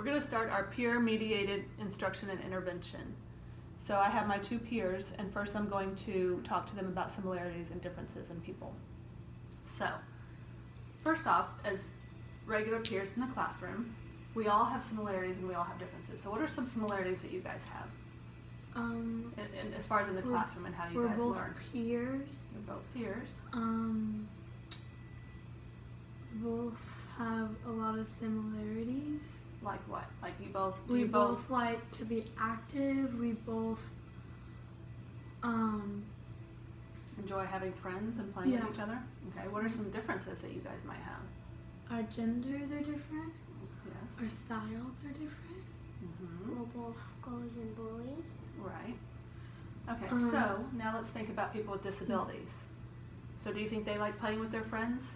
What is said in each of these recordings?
we're going to start our peer-mediated instruction and intervention. So I have my two peers, and first I'm going to talk to them about similarities and differences in people. So, first off, as regular peers in the classroom, we all have similarities and we all have differences. So what are some similarities that you guys have? And as far as in the classroom and how you guys learn? We're both peers. You're both peers. Both have a lot of similarities. Like what? Like you both? We both like to be active. We both enjoy having friends and playing Yeah. with each other? Okay, what are some differences that you guys might have? Our genders are different. Yes. Our styles are different. Mm-hmm. We're both girls and boys. Right. Okay, so now let's think about people with disabilities. So do you think they like playing with their friends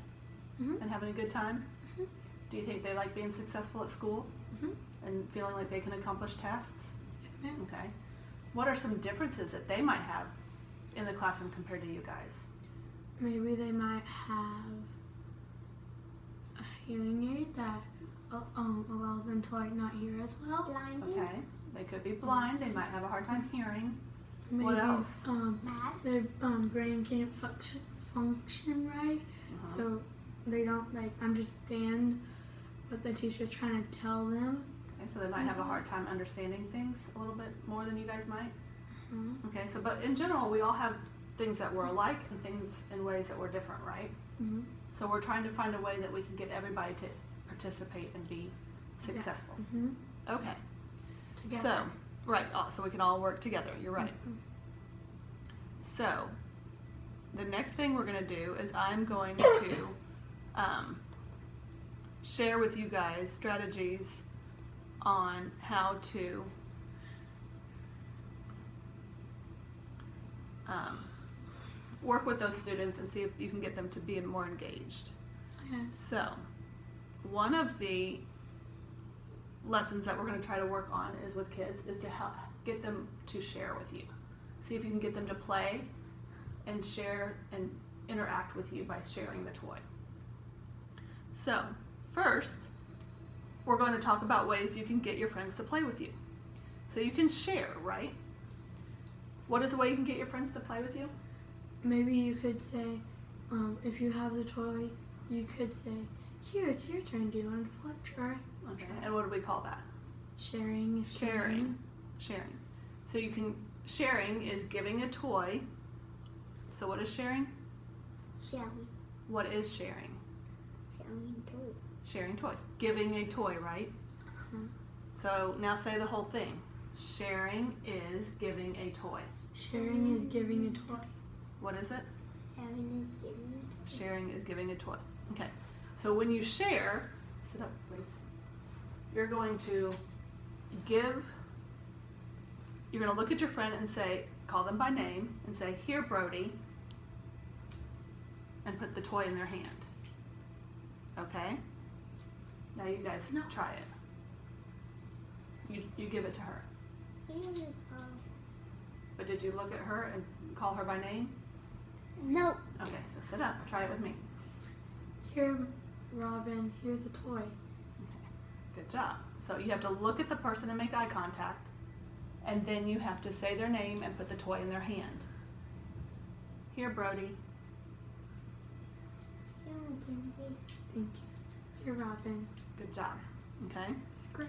Mhm. and having a good time? Mhm. Do you think they like being successful at school Mhm. and feeling like they can accomplish tasks? Yes, ma'am. Okay. What are some differences that they might have in the classroom compared to you guys? Maybe they might have a hearing aid that allows them to like not hear as well. Blind. Okay. They could be blind. They might have a hard time hearing. Maybe What else? Mad. their brain can't function right, so they don't like understand what the teacher's trying to tell them. Okay, so they might have a hard time understanding things a little bit more than you guys might. Okay, so but in general, we all have things that we're alike and things in ways that we're different, right? Mm-hmm. So we're trying to find a way that we can get everybody to participate and be successful. Mm-hmm. Okay. Together. So, right, so we can all work together. You're right. Mhm. So, the next thing we're going to do is I'm going to share with you guys strategies on how to work with those students and see if you can get them to be more engaged. Okay. So, one of the lessons that we're going to try to work on is with kids is to help get them to share with you. See if you can get them to play and share and interact with you by sharing the toy. So, first, we're going to talk about ways you can get your friends to play with you. So you can share, right? What is a way you can get your friends to play with you? Maybe you could say, if you have the toy, you could say, here, it's your turn. Do you want to try? Okay, and what do we call that? Sharing is Sharing. Sharing. So you can, sharing is giving a toy. So what is sharing? Sharing. What is sharing? Sharing toys. Sharing toys. Giving a toy, right? So now say the whole thing. Sharing is giving a toy. Sharing is giving a toy. What is it? Having is giving a toy. Sharing is giving a toy. Okay. So when you share, sit up please. You're going to give, you're going to look at your friend and say, call them by name and say, here Brody, and put the toy in their hand. Okay? Now you guys try it. You give it to her. But did you look at her and call her by name? No. Okay, so sit up. Try it with me. Here, Robin, here's a toy. Okay, good job. So you have to look at the person and make eye contact, and then you have to say their name and put the toy in their hand. Here, Brody. Thank you. Here, Robin. Good job. Okay? Scruff.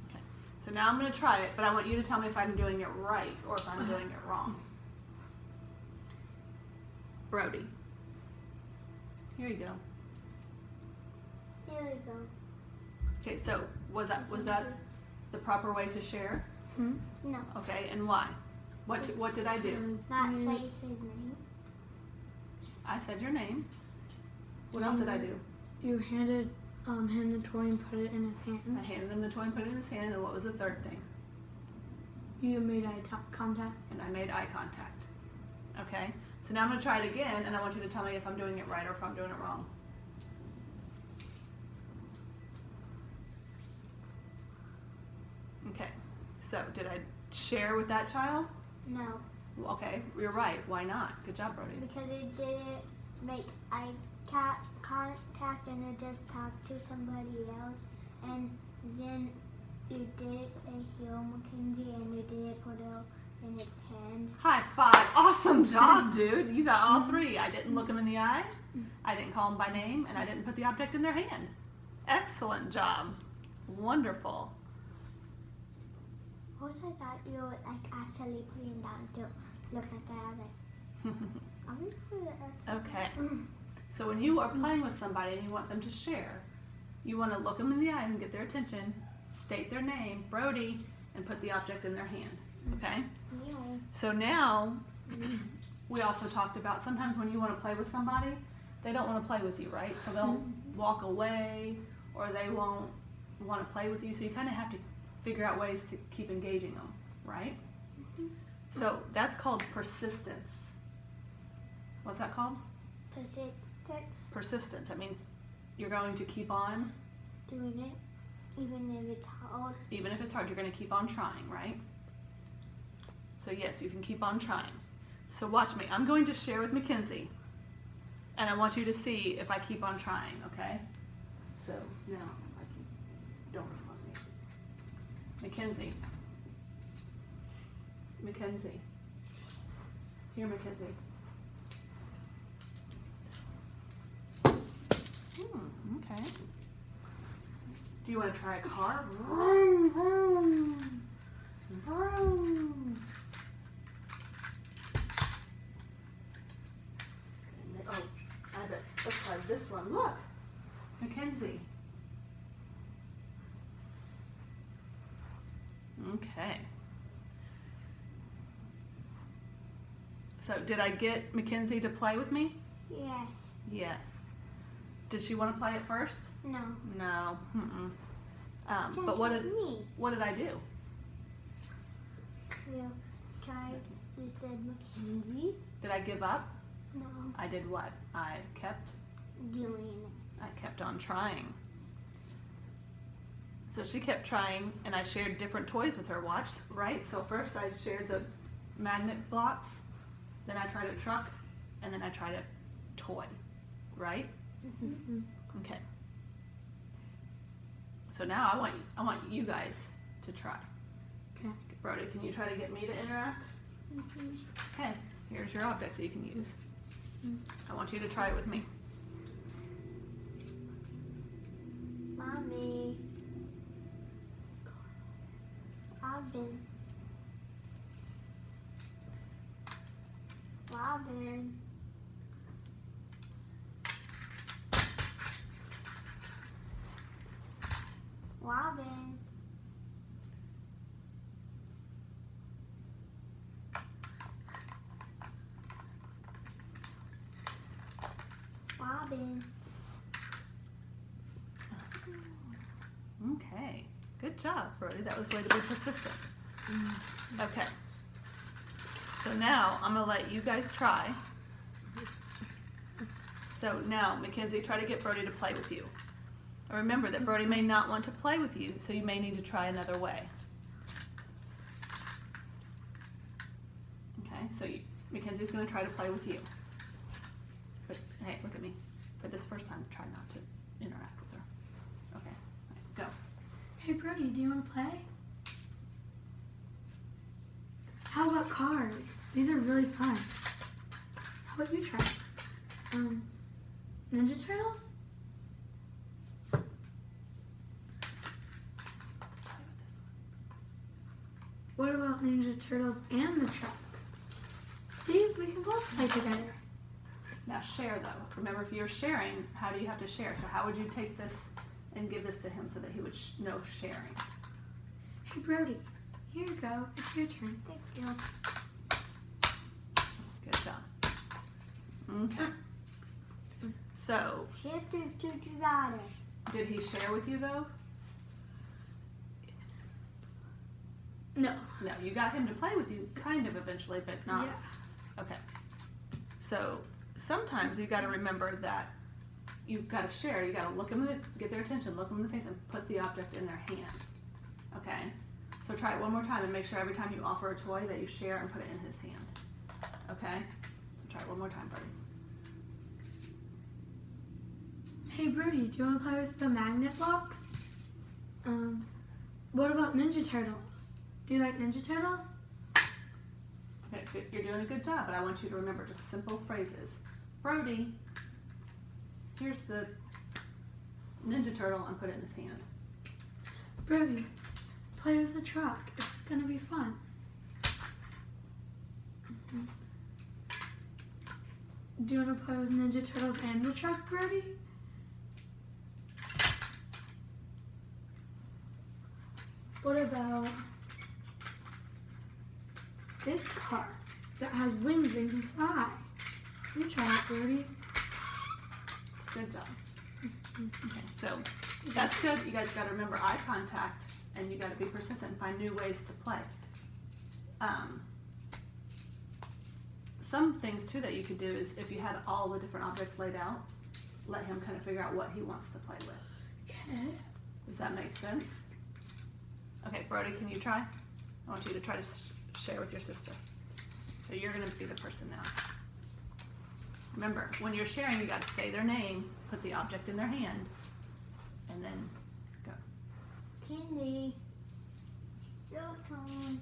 Okay. So now I'm going to try it, but I want you to tell me if I'm doing it right or if I'm doing it wrong. Brody. Here you go. Here we go. Okay, so was that the proper way to share? No. Okay, and why? What did I do? Not say his name. I said your name. What else did I do? You handed him the toy and put it in his hand. I handed him the toy and put it in his hand, and what was the third thing? You made eye contact. And I made eye contact. Okay? So now I'm going to try it again, and I want you to tell me if I'm doing it right or if I'm doing it wrong. Okay. So did I share with that child? No. Okay, you're right. Why not? Good job, Brody. Because it didn't make eye contact and it just talk to somebody else, and then you did say heal Mackenzie, and you did put it in its hand. High five. Awesome job, dude. You got all three. I didn't look them in the eye, I didn't call them by name, and I didn't put the object in their hand. Excellent job. Wonderful. Also, I thought you were like actually putting down to look at that. I was like, I'm gonna put it at Okay. So when you are playing with somebody and you want them to share, you want to look them in the eye and get their attention, state their name, Brody, and put the object in their hand. Okay? Yeah. So now, we also talked about sometimes when you want to play with somebody, they don't want to play with you, right? So they'll walk away or they won't want to play with you. So you kind of have to figure out ways to keep engaging them, right? So that's called persistence. What's that called? Persistence. Persistence. That means you're going to keep on, Doing it, even if it's hard. even if it's hard, you're going to keep on trying, right? So yes, you can keep on trying. So watch me. I'm going to share with Mackenzie, and I want you to see if I keep on trying, okay? So now, don't respond to me. Mackenzie. Mackenzie. Here, Mackenzie. Okay. Do you want to try a car? Vroom, vroom, vroom. Oh, I bet. Let's try this one. Look, Mackenzie. Okay. So, did I get Mackenzie to play with me? Yes. Yes. Did she want to play it first? No. No. Mm-mm. Sounds But what like did I do? You tried. You said Mackenzie. Did I give up? No. I did what? I kept Doing on trying. So she kept trying, and I shared different toys with her. Watch, right? So first I shared the magnet blocks, then I tried a truck, and then I tried a toy, right? it. Okay. So now I want you guys to try. Okay. Brody, can you try to get me to interact? Okay. Here's your objects that you can use. I want you to try it with me. Mommy. Robin. Robin. Robin. Robin. Okay. Good job, Brody. That was way to be persistent. Okay. So now I'm going to let you guys try. So now, Mackenzie, try to get Brody to play with you. And remember that Brody may not want to play with you, so you may need to try another way. Okay, so Mackenzie's going to try to play with you. But hey, look at me. For this first time, try not to interact with her. Okay, all right, go. Hey Brody, do you want to play? How about cars? These are really fun. How about you try? Ninja Turtles? What about Ninja Turtles and the trucks? See, we can both play together. Now share though. Remember, if you're sharing, how do you have to share? So how would you take this and give this to him so that he would know sharing? Hey Brody, here you go. It's your turn. Thank you. Good job. Okay. So, Shift to got it. did he share with you though? No. No, you got him to play with you kind of eventually, but not. Yeah. Okay. So sometimes you got to remember that you've got to share. You got to look them, get their attention, look them in the face, and put the object in their hand. Okay. So try it one more time and make sure every time you offer a toy that you share and put it in his hand. Okay. So try it one more time, buddy. Hey Brody, do you want to play with the magnet blocks? What about Ninja Turtles? Do you like Ninja Turtles? Okay, you're doing a good job, but I want you to remember just simple phrases. Brody, here's the Ninja Turtle, and put it in his hand. Brody, play with the truck. It's gonna be fun. Do you want to play with Ninja Turtles and the truck, Brody? What about this car that has wings and can fly? You try it, Brody. Good job. Okay, so that's good. You guys got to remember eye contact, and you got to be persistent and find new ways to play. Some things too that you could do is if you had all the different objects laid out, let him kind of figure out what he wants to play with. Okay. Does that make sense? Okay, Brody, can you try? I want you to try to share with your sister. So you're going to be the person now. Remember, when you're sharing, you got to say their name, put the object in their hand, and then go. Candy. Your turn.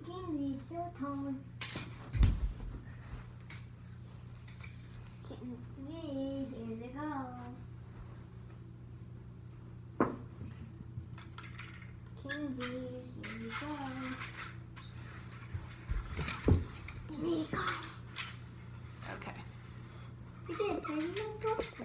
Candy, it's your turn. Candy, here they go. Candy, here you go. Here you go. Okay. You did, baby, no person.